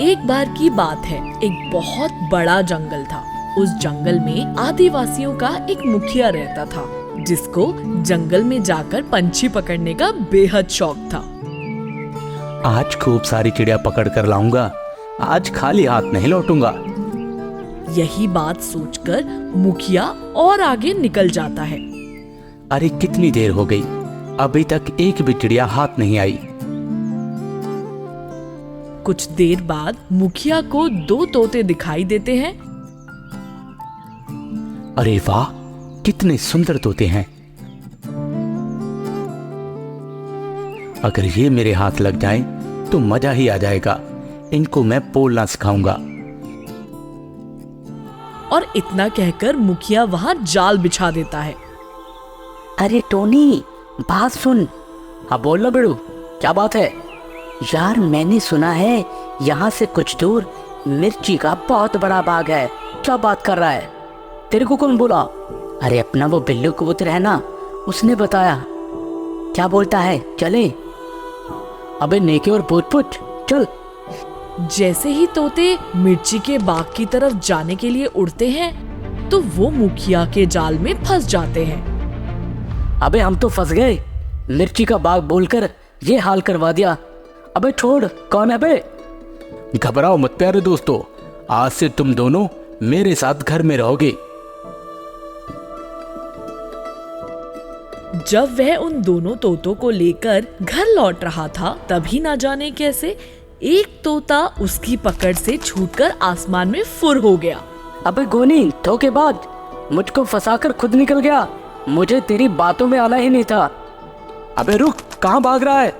एक बार की बात है, एक बहुत बड़ा जंगल था। उस जंगल में आदिवासियों का एक मुखिया रहता था, जिसको जंगल में जाकर पंछी पकड़ने का बेहद शौक था। आज खूब सारी चिड़िया पकड़ कर लाऊंगा, आज खाली हाथ नहीं लौटूंगा। यही बात सोचकर मुखिया और आगे निकल जाता है। अरे कितनी देर हो गई, अभी तक एक भी चिड़िया हाथ नहीं आई। कुछ देर बाद मुखिया को 2 तोते दिखाई देते हैं। अरे वाह, कितने सुंदर तोते हैं। अगर ये मेरे हाथ लग जाएं, तो मजा ही आ जाएगा। इनको मैं बोलना सिखाऊंगा। और इतना कहकर मुखिया वहाँ जाल बिछा देता है। अरे टोनी, बात सुन। हाँ बोल लो बेड़ू, क्या बात है? यार मैंने सुना है यहाँ से कुछ दूर मिर्ची का बहुत बड़ा बाग है। क्या बात कर रहा है? तेरे को कौन बोला? अरे अपना वो बिल्लू कबूतर है ना, उसने बताया। क्या बोलता है, चले? अबे नेके और पूछ पूछ, चल। जैसे ही तोते मिर्ची के बाग की तरफ जाने के लिए उड़ते हैं, तो वो मुखिया के जाल में फंस जाते हैं। अबे हम तो फंस गए, मिर्ची का बाग बोलकर ये हाल करवा दिया। अबे छोड़, कौन है बे? घबराओ मत प्यारे दोस्तों, आज से तुम दोनों मेरे साथ घर में रहोगे। जब वह उन दोनों तोतों को लेकर घर लौट रहा था, तभी ना जाने कैसे एक तोता उसकी पकड़ से छूटकर आसमान में फुर हो गया। अबे गोनी, धोखेबाज, मुझको फंसाकर खुद निकल गया। मुझे तेरी बातों में आना ही नहीं था। अबे रुक, कहाँ भाग रहा है?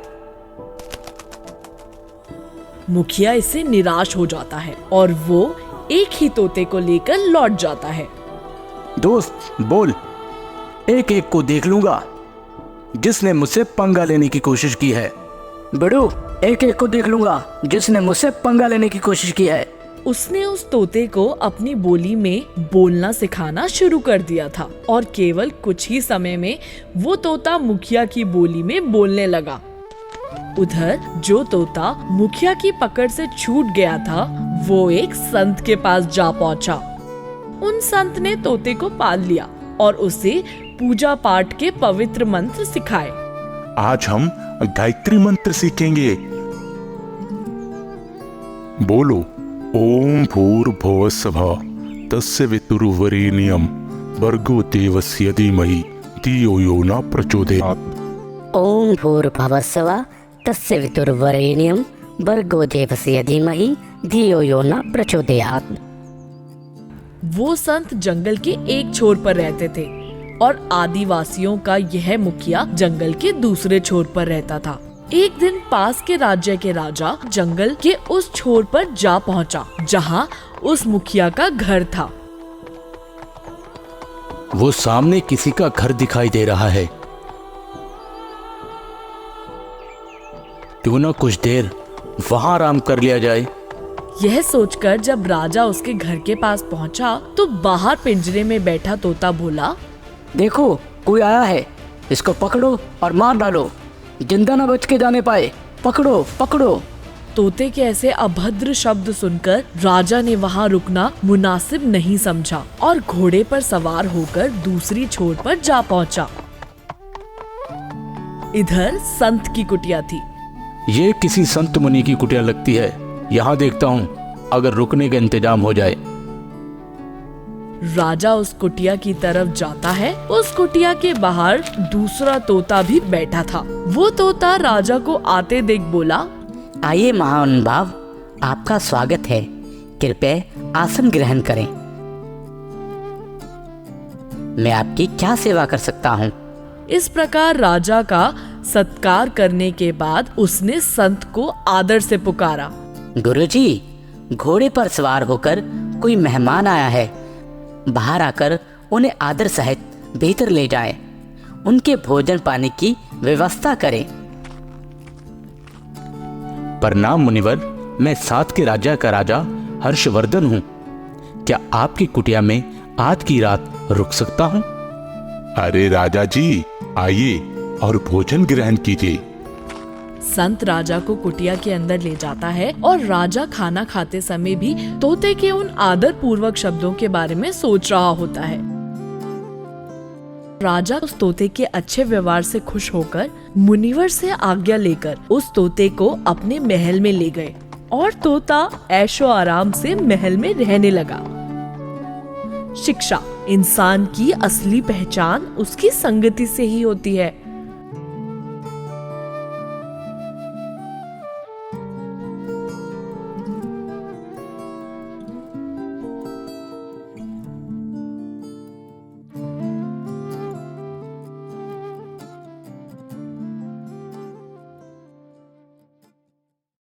मुखिया इससे निराश हो जाता है और वो एक ही तोते को लेकर लौट जाता है। दोस्त बोल, एक एक को देख लूंगा जिसने मुझसे पंगा लेने की कोशिश की है। बड़ू, एक एक को देख लूंगा जिसने मुझसे पंगा लेने की कोशिश की है। उसने उस तोते को अपनी बोली में बोलना सिखाना शुरू कर दिया था और केवल कुछ ही समय में वो तोता मुखिया की बोली में बोलने लगा। उधर जो तोता मुखिया की पकड़ से छूट गया था, वो एक संत के पास जा पहुंचा। उन संत ने तोते को पाल लिया और उसे पूजा पाठ के पवित्र मंत्र सिखाए। आज हम गायत्री मंत्र सीखेंगे। बोलो, ओम भूर्भुवः स्वः तस्य वितुर्वरेण्यं भर्गो देवस्य धीमहि धियो यो न प्रचोदयात्। ओम भूर्भुवः स्वः तस्य वितुर्वरेण्यं भर्गो देवस्य धीमहि धियो यो न प्रचोदयात्। वो संत जंगल के एक छोर पर रहते थे और आदिवासियों का यह मुखिया जंगल के दूसरे छोर पर रहता था। एक दिन पास के राज्य के राजा जंगल के उस छोर पर जा पहुंचा, जहां उस मुखिया का घर था। वो सामने किसी का घर दिखाई दे रहा है। क्यों ना कुछ देर वहां आराम कर लिया जाए। यह सोचकर जब राजा उसके घर के पास पहुंचा, तो बाहर पिंजरे में बैठा तोता बोला, देखो, कोई आया है, इसको पकड़ो और मार डालो, जिंदा न बच के जाने पाए। पकड़ो पकड़ो। तोते के ऐसे अभद्र शब्द सुनकर राजा ने वहां रुकना मुनासिब नहीं समझा और घोड़े पर सवार होकर दूसरी छोर पर जा पहुंचा। इधर संत की कुटिया थी। ये किसी संत मुनि की कुटिया लगती है। यहाँ देखता हूँ, अगर रुकने का इंतजाम हो जाए। राजा उस कुटिया की तरफ जाता है। उस कुटिया के बाहर दूसरा तोता भी बैठा था। वो तोता राजा को आते देख बोला, आइए महानुभाव, आपका स्वागत है। कृपया आसन ग्रहण करें। मैं आपकी क्या सेवा कर सकता हूँ? इस प्रकार राजा का सत्कार करने के बाद उसने संत को आदर से पुकारा, गुरुजी, घोड़े पर सवार होकर कोई मेहमान आया है। बाहर आकर उन्हें आदर सहित भीतर ले जाएं। उनके भोजन पानी की व्यवस्था करें। प्रणाम मुनिवर, मैं सात के राज्य का राजा हर्षवर्धन हूँ। क्या आपकी कुटिया में आज की रात रुक सकता हूँ? अरे राजा जी, आइए और भोजन ग्रहण कीजिए। संत राजा को कुटिया के अंदर ले जाता है और राजा खाना खाते समय भी तोते के उन आदर पूर्वक शब्दों के बारे में सोच रहा होता है। राजा उस तोते के अच्छे व्यवहार से खुश होकर मुनिवर से आज्ञा लेकर उस तोते को अपने महल में ले गए और तोता ऐशो आराम से महल में रहने लगा। शिक्षा: इंसान की असली पहचान उसकी संगति से ही होती है।